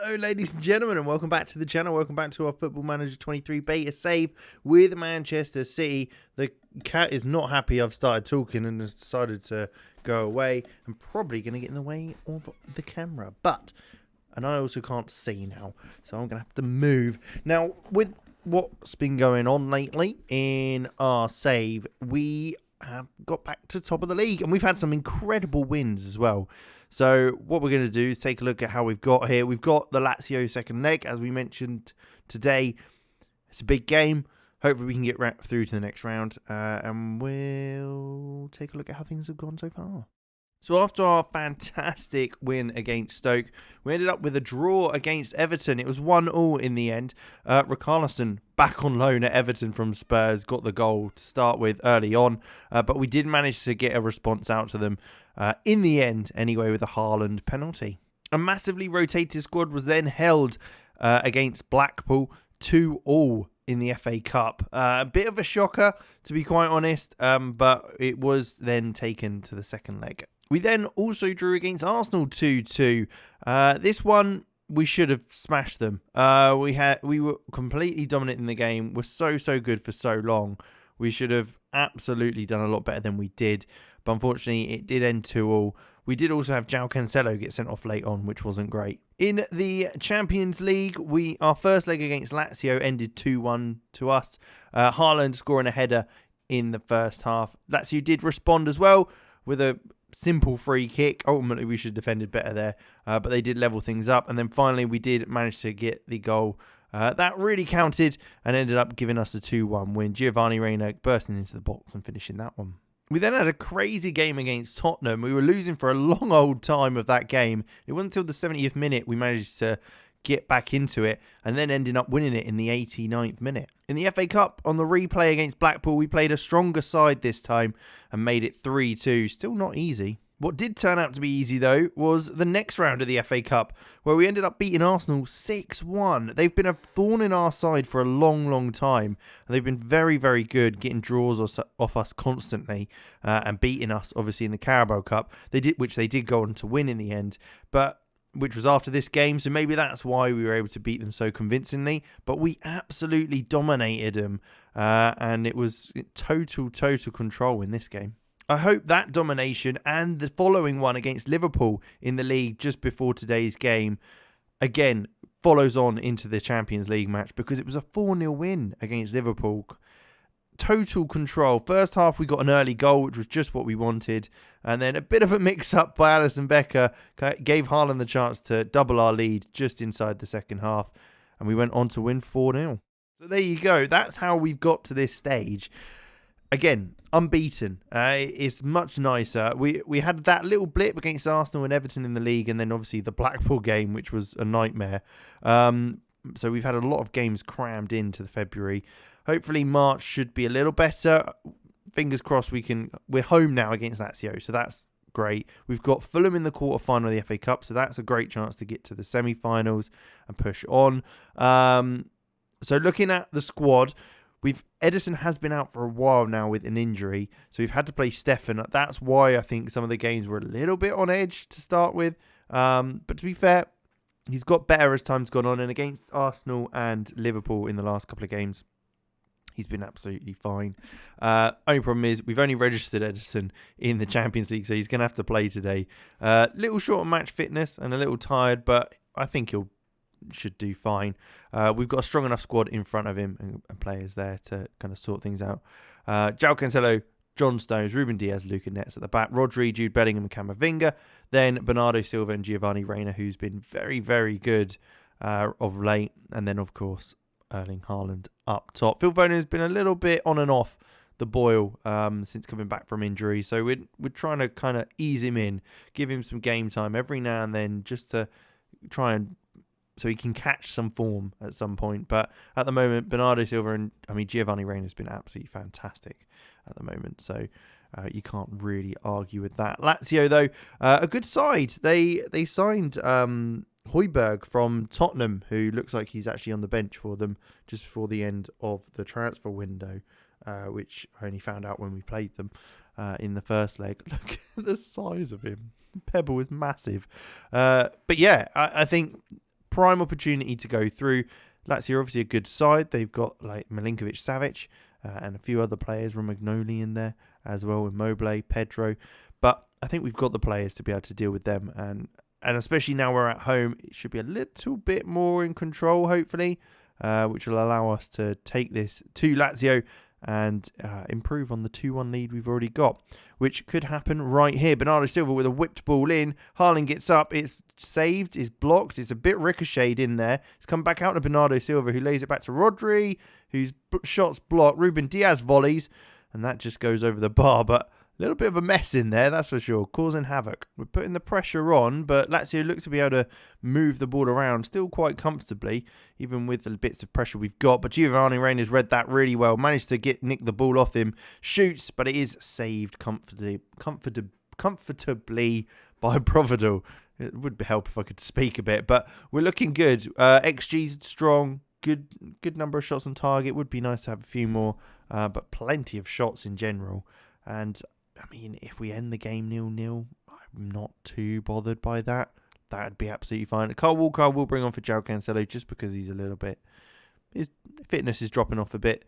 Hello, ladies and gentlemen, and welcome back to the channel. Welcome back to our Football Manager 23 beta save with Manchester City. The cat is not happy I've started talking and has decided to go away. I'm probably going to get in the way of the camera, and I also can't see now, so I'm going to have to move. Now, with what's been going on lately in our save, we have got back to top of the league, and we've had some incredible wins as well. So what we're going to do is take a look at how we've got here. We've got the Lazio second leg, as we mentioned today. It's a big game. Hopefully we can get through to the next round, and we'll take a look at how things have gone so far. So after our fantastic win against Stoke, we ended up with a draw against Everton. It was 1-1 in the end. Richarlison, back on loan at Everton from Spurs, got the goal to start with early on. But we did manage to get a response out to them in the end, anyway, with a Haaland penalty. A massively rotated squad was then held against Blackpool 2-2 in the FA Cup. A bit of a shocker, to be quite honest, but it was then taken to the second leg. We then also drew against Arsenal 2-2. This one, we should have smashed them. We were completely dominant in the game. We're so good for so long. We should have absolutely done a lot better than we did. But unfortunately, it did end 2-2. We did also have João Cancelo get sent off late on, which wasn't great. In the Champions League, our first leg against Lazio ended 2-1 to us. Haaland scoring a header in the first half. Lazio did respond as well with a simple free kick. Ultimately, we should have defended better there, but they did level things up. And then finally, we did manage to get the goal that really counted and ended up giving us a 2-1 win. Giovanni Reina bursting into the box and finishing that one. We then had a crazy game against Tottenham. We were losing for a long old time of that game. It wasn't until the 70th minute we managed to get back into it and then ending up winning it in the 89th minute. In the FA Cup, on the replay against Blackpool, we played a stronger side this time and made it 3-2. Still not easy. What did turn out to be easy, though, was the next round of the FA Cup, where we ended up beating Arsenal 6-1. They've been a thorn in our side for a long time. They've been very good, getting draws off us constantly and beating us, obviously, in the Carabao Cup, which they did go on to win in the end, which was after this game, so maybe that's why we were able to beat them so convincingly. But we absolutely dominated them, and it was total control in this game. I hope that domination and the following one against Liverpool in the league just before today's game, again, follows on into the Champions League match, because it was a 4-0 win against Liverpool. Total control. First half, we got an early goal, which was just what we wanted. And then a bit of a mix-up by Alisson Becker gave Haaland the chance to double our lead just inside the second half. And we went on to win 4-0. So there you go. That's how we've got to this stage. Again, unbeaten. It's much nicer. We had that little blip against Arsenal and Everton in the league, and then obviously the Blackpool game, which was a nightmare. So we've had a lot of games crammed into the February. Hopefully March should be a little better. Fingers crossed we're home now against Lazio, so that's great. We've got Fulham in the quarterfinal of the FA Cup, so that's a great chance to get to the semi-finals and push on. So looking at the squad, Edison has been out for a while now with an injury, so we've had to play Stefan. That's why I think some of the games were a little bit on edge to start with. But to be fair, he's got better as time's gone on, and against Arsenal and Liverpool in the last couple of games, he's been absolutely fine. Only problem is we've only registered Edison in the Champions League, so he's going to have to play today. Little short on match fitness and a little tired, but I think should do fine. We've got a strong enough squad in front of him and players there to kind of sort things out. João Cancelo, John Stones, Ruben Diaz, Luca Netz at the back, Rodri, Jude Bellingham and Camavinga, then Bernardo Silva and Giovanni Reina, who's been very good of late, and then of course Erling Haaland up top. Phil Foden has been a little bit on and off the boil since coming back from injury, so we're trying to kind of ease him in, give him some game time every now and then, just to try and so he can catch some form at some point. But at the moment, Bernardo Silva Giovanni Reina has been absolutely fantastic at the moment. So you can't really argue with that. Lazio, though, a good side. They signed Højbjerg from Tottenham, who looks like he's actually on the bench for them just before the end of the transfer window, which I only found out when we played them in the first leg. Look at the size of him. Pebble is massive. But yeah, I think prime opportunity to go through. Lazio are obviously a good side. They've got like Milinkovic-Savic and a few other players, Romagnoli in there as well, with Immobile, Pedro. But I think we've got the players to be able to deal with them. And especially now we're at home, it should be a little bit more in control, hopefully, which will allow us to take this to Lazio and improve on the 2-1 lead we've already got, which could happen right here. Bernardo Silva with a whipped ball in. Haaland gets up. It's saved. It's blocked. It's a bit ricocheted in there. It's come back out to Bernardo Silva, who lays it back to Rodri, whose shot's blocked. Ruben Diaz volleys, and that just goes over the bar. But a little bit of a mess in there, that's for sure, causing havoc. We're putting the pressure on, but Lazio look to be able to move the ball around still quite comfortably, even with the bits of pressure we've got. But Giovanni Reina's read that really well, managed to nick the ball off him, shoots, but it is saved comfortably by Providal. It would help if I could speak a bit, but we're looking good. XG's strong, good number of shots on target. Would be nice to have a few more, but plenty of shots in general. And I mean, if we end the game 0-0, I'm not too bothered by that. That'd be absolutely fine. Kyle Walker I will bring on for João Cancelo just because he's a little bit... his fitness is dropping off a bit,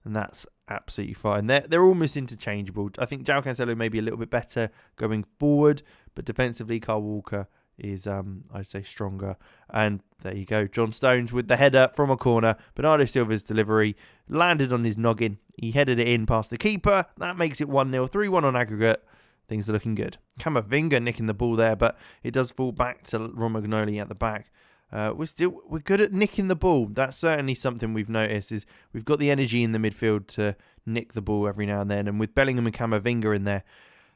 and that's absolutely fine. They're almost interchangeable. I think João Cancelo may be a little bit better going forward, but defensively, Kyle Walker is, I'd say, stronger. And there you go. John Stones with the header from a corner. Bernardo Silva's delivery landed on his noggin. He headed it in past the keeper. That makes it 1-0, 3-1 on aggregate. Things are looking good. Camavinga nicking the ball there, but it does fall back to Romagnoli at the back. We're good at nicking the ball. That's certainly something we've noticed, is we've got the energy in the midfield to nick the ball every now and then. And with Bellingham and Camavinga in there,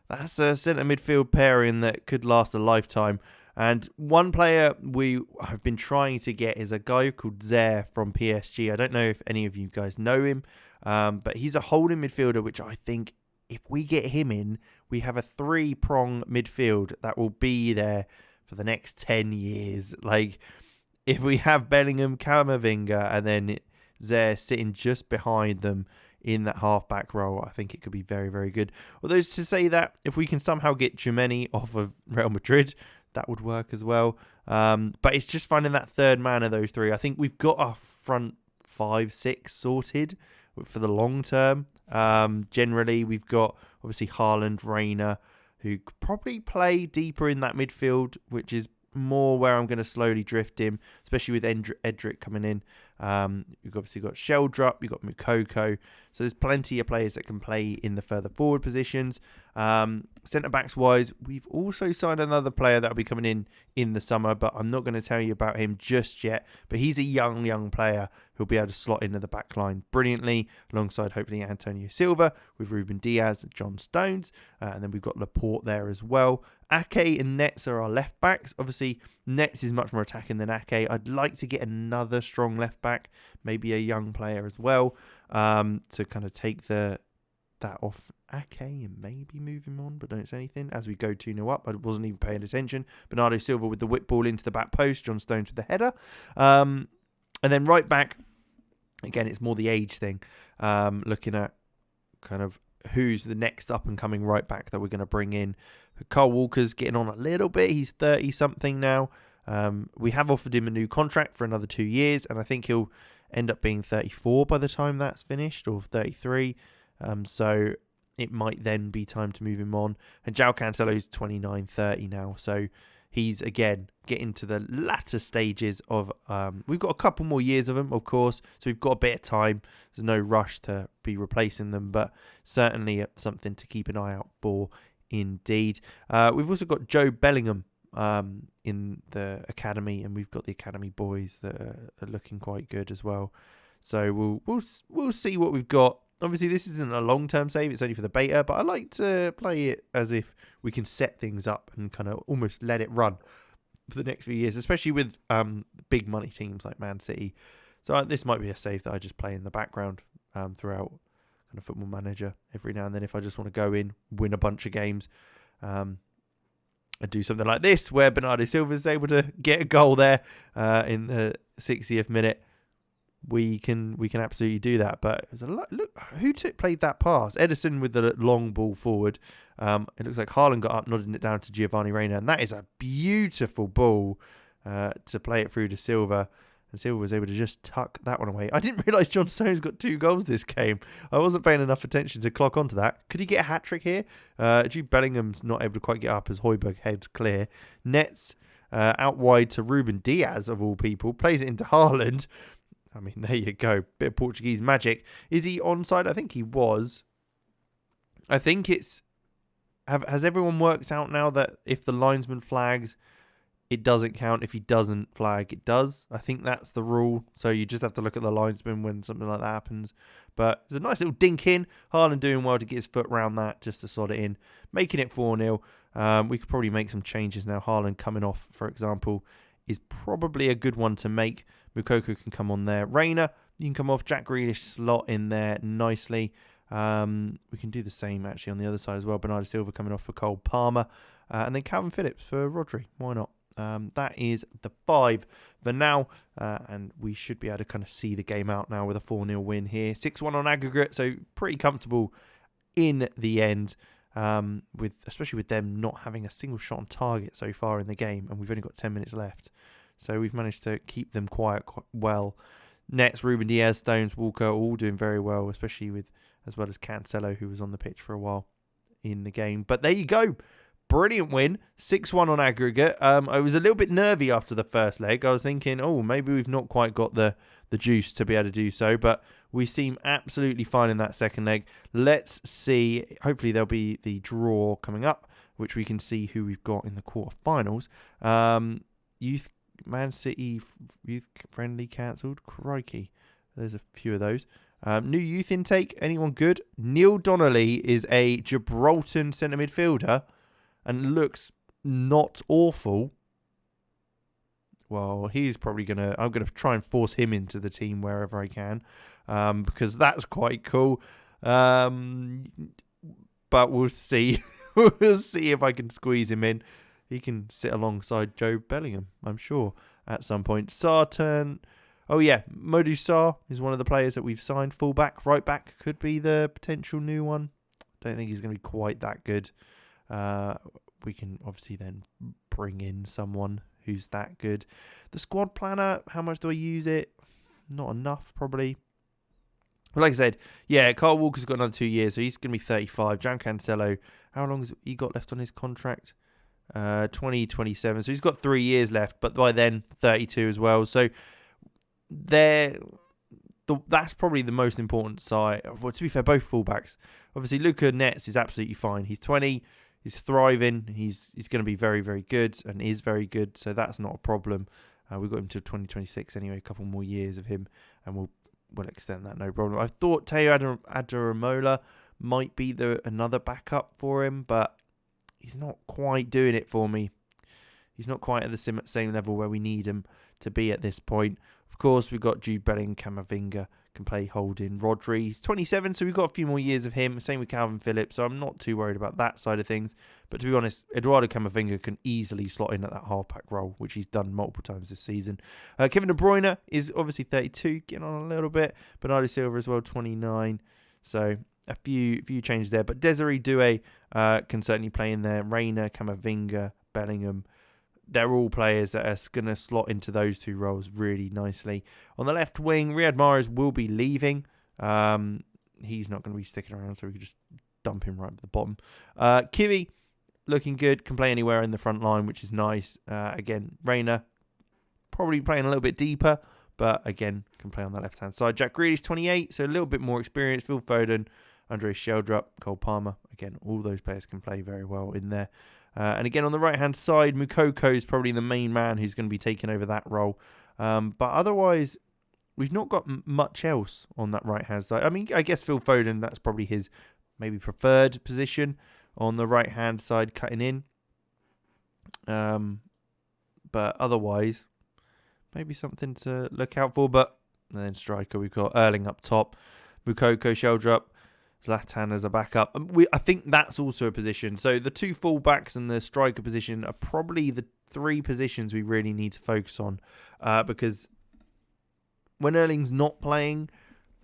that's a centre midfield pairing that could last a lifetime. And one player we have been trying to get is a guy called Zer from PSG. I don't know if any of you guys know him, but he's a holding midfielder, which I think if we get him in, we have a 3-prong midfield that will be there for the next 10 years. Like, if we have Bellingham, Camavinga, and then Zer sitting just behind them in that half-back role, I think it could be very, very good. Although to say that, if we can somehow get Tchouaméni off of Real Madrid, that would work as well. But it's just finding that third man of those three. I think we've got our front 5-6 sorted for the long term. Generally, we've got, obviously, Haaland, Reina, who could probably play deeper in that midfield, which is more where I'm going to slowly drift him, especially with Edric coming in. You've obviously got Sheldrup, you've got Mukoko. So there's plenty of players that can play in the further forward positions. Centre-backs wise, we've also signed another player that will be coming in the summer, but I'm not going to tell you about him just yet. But he's a young player who'll be able to slot into the back line brilliantly, alongside hopefully Antonio Silva, with Ruben Diaz and John Stones. And then we've got Laporte there as well. Ake and Nets are our left backs. Obviously, Nets is much more attacking than Ake. I'd like to get another strong left back, maybe a young player as well, to kind of take that off Ake and maybe move him on, but don't say anything. As we go 2-0 up, I wasn't even paying attention. Bernardo Silva with the whip ball into the back post, John Stones with the header. And then right back, again, it's more the age thing. Looking at kind of who's the next up-and-coming right back that we're going to bring in. Kyle Walker's getting on a little bit. He's 30-something now. We have offered him a new contract for another 2 years, and I think he'll end up being 34 by the time that's finished, or 33. So it might then be time to move him on. And João Cancelo's 29, 30 now. So he's, again, getting to the latter stages of... we've got a couple more years of him, of course. So we've got a bit of time. There's no rush to be replacing them. But certainly something to keep an eye out for indeed. We've also got Joe Bellingham in the academy. And we've got the academy boys that are looking quite good as well. So we'll see what we've got. Obviously, this isn't a long-term save. It's only for the beta. But I like to play it as if we can set things up and kind of almost let it run for the next few years, especially with big money teams like Man City. So this might be a save that I just play in the background throughout kind of Football Manager every now and then if I just want to go in, win a bunch of games, and do something like this where Bernardo Silva is able to get a goal there in the 60th minute. We can absolutely do that. But it was look who played that pass. Ederson with the long ball forward. It looks like Haaland got up, nodding it down to Giovanni Reina, and that is a beautiful ball to play it through to Silva. And Silva was able to just tuck that one away. I didn't realise John Stones got 2 goals this game. I wasn't paying enough attention to clock onto that. Could he get a hat-trick here? Jude Bellingham's not able to quite get up as Højbjerg heads clear. Nets out wide to Ruben Diaz, of all people. Plays it into Haaland. I mean, there you go. Bit of Portuguese magic. Is he onside? I think he was. I think it's... Has everyone worked out now that if the linesman flags, it doesn't count? If he doesn't flag, it does. I think that's the rule. So you just have to look at the linesman when something like that happens. But it's a nice little dink in. Haaland doing well to get his foot round that just to slot it in. Making it 4-0. We could probably make some changes now. Haaland coming off, for example, is probably a good one to make. Moukoko can come on there. Reina, you can come off. Jack Grealish slot in there nicely. We can do the same actually on the other side as well. Bernardo Silva coming off for Cole Palmer. And then Calvin Phillips for Rodri. Why not? That is the 5 for now. And we should be able to kind of see the game out now with a 4-0 win here. 6-1 on aggregate. So pretty comfortable in the end. Especially with them not having a single shot on target so far in the game. And we've only got 10 minutes left. So we've managed to keep them quiet quite well. Nets, Ruben Diaz, Stones, Walker, all doing very well, especially with as well as Cancelo, who was on the pitch for a while in the game. But there you go. Brilliant win. 6-1 on aggregate. I was a little bit nervy after the first leg. I was thinking, maybe we've not quite got the juice to be able to do so. But we seem absolutely fine in that second leg. Let's see. Hopefully there'll be the draw coming up, which we can see who we've got in the quarterfinals. Man City youth friendly cancelled. Crikey. There's a few of those. New youth intake. Anyone good? Neil Donnelly is a Gibraltar centre midfielder and looks not awful. Well, he's probably I'm going to try and force him into the team wherever I can, because that's quite cool. But we'll see. We'll see if I can squeeze him in. He can sit alongside Joe Bellingham, I'm sure, at some point. Sarturn. Oh, yeah. Modou Sarr is one of the players that we've signed. Fullback, right back could be the potential new one. Don't think he's going to be quite that good. We can obviously then bring in someone who's that good. The squad planner, how much do I use it? Not enough, probably. But like I said, yeah, Kyle Walker's got another 2 years, so he's going to be 35. Jan Cancelo, how long has he got left on his contract? 2027. So he's got 3 years left, but by then 32 as well. So that's probably the most important side. Well, to be fair, both fullbacks. Obviously, Luca Nets is absolutely fine. He's 20. He's thriving. He's going to be very, very good and is very good. So that's not a problem. We've got him till 2026 anyway. A couple more years of him, and we'll extend that, no problem. I thought Teo Adaramola might be another backup for him, but he's not quite doing it for me. He's not quite at the same level where we need him to be at this point. Of course, we've got Jude Bellingham, Camavinga can play holding. Rodri, he's 27, so we've got a few more years of him. Same with Calvin Phillips, so I'm not too worried about that side of things. But to be honest, Eduardo Camavinga can easily slot in at that half-back role, which he's done multiple times this season. Kevin De Bruyne is obviously 32, getting on a little bit. Bernardo Silva as well, 29. So a few changes there. But Desiree Doué can certainly play in there. Reina, Camavinga, Bellingham. They're all players that are going to slot into those two roles really nicely. On the left wing, Riyad Mahrez will be leaving. He's not going to be sticking around, so we can just dump him right at the bottom. Kiwi, looking good, can play anywhere in the front line, which is nice. Again, Reina, probably playing a little bit deeper, but again, can play on the left-hand side. Jack Grealish, 28, so a little bit more experience. Phil Foden, Andre Sheldrup, Cole Palmer. Again, all those players can play very well in there. And again, on the right-hand side, Moukoko is probably the main man who's going to be taking over that role. But otherwise, we've not got much else on that right-hand side. I mean, I guess Phil Foden, that's probably his maybe preferred position on the right-hand side, cutting in. But otherwise, maybe something to look out for. But then striker, we've got Erling up top, Moukoko, Sheldrup, Zlatan as a backup. I think that's also a position. So the two fullbacks and the striker position are probably the three positions we really need to focus on. Because when Erling's not playing,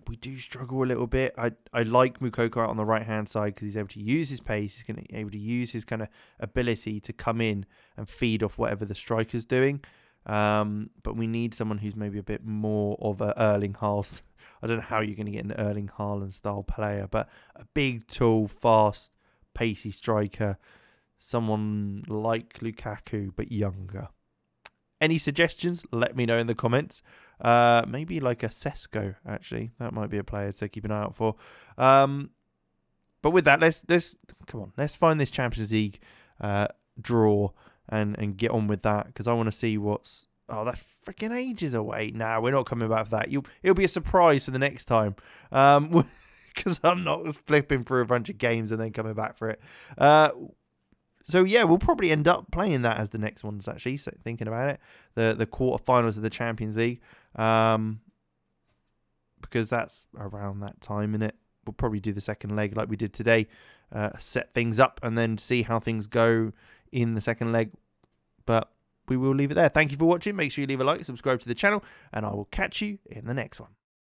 we do struggle a little bit. I like Moukoko out on the right-hand side because he's able to use his pace. He's going to be able to use his kind of ability to come in and feed off whatever the striker's doing. But we need someone who's maybe a bit more of a Erling Haaland. I don't know how you're going to get an Erling Haaland style player, but a big, tall, fast, pacey striker. Someone like Lukaku, but younger. Any suggestions? Let me know in the comments. Maybe like a Sesko, actually. That might be a player to keep an eye out for. But with that, let's find this Champions League draw and get on with that, because I want to see what's... Oh, that's freaking ages away. Nah, we're not coming back for that. It'll be a surprise for the next time. Because I'm not flipping through a bunch of games and then coming back for it. So, yeah, we'll probably end up playing that as the next ones, actually, so thinking about it. The quarterfinals of the Champions League. Because that's around that time, innit? We'll probably do the second leg like we did today. Set things up and then see how things go in the second leg. But we will leave it there. Thank you for watching. Make sure you leave a like, subscribe to the channel, and I will catch you in the next one.